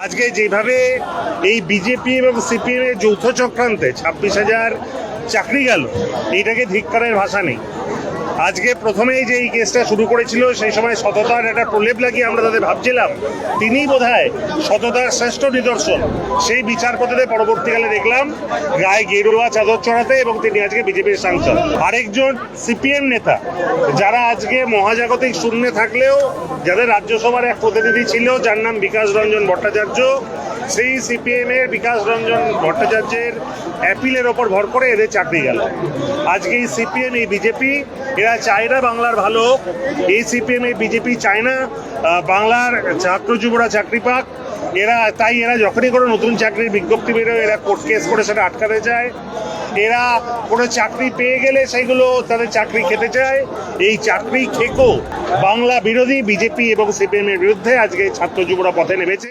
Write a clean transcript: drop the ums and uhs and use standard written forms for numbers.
আজকে যেভাবে এই বিজেপি এবং সিপিএম এর যৌথ চক্রান্তে 26,000 চাকরি গেল, এইটাকে ধিক্কারের ভাষা নেই। আজকে প্রথমেই যে এই কেসটা শুরু করেছিল সেই সময় সততার একটা প্রলেপ লাগিয়ে আমরা তাদের ভাবছিলাম তিনিই বোধহয় সততার শ্রেষ্ঠ নিদর্শন। সেই বিচারপতিদের পরবর্তীকালে দেখলাম গায়ে গেরুয়া চাদর চড়াতে, এবং তিনি আজকে বিজেপির সাংসদ। আরেকজন সিপিএম নেতা যারা আজকে মহাজাগতিক শূন্যে থাকলেও যাদের রাজ্যসভার এক প্রতিনিধি ছিল, যার নাম বিকাশ রঞ্জন ভট্টাচার্য, সেই সিপিএম এর বিকাশ রঞ্জন ভট্টাচার্যের অ্যাপিলের ওপর ভর করে এদের চাকরি গেল। আজকে এই সিপিএম এই বিজেপি এরা চায় না বাংলার ভালো হোক। এই সিপিএম এই বিজেপি চায় না বাংলার ছাত্র যুবরা চাকরি পাক। এরা যখনই কোনো নতুন চাকরির বিজ্ঞপ্তি বেরোয় এরা কোর্ট কেস করে সেটা আটকাতে চায়। এরা কোনো চাকরি পেয়ে গেলে সেগুলো তাদের চাকরি খেতে চায়। এই চাকরি খেকো বাংলা বিরোধী বিজেপি এবং সিপিএম এর বিরুদ্ধে আজকে ছাত্র যুবরা পথে নেমেছে।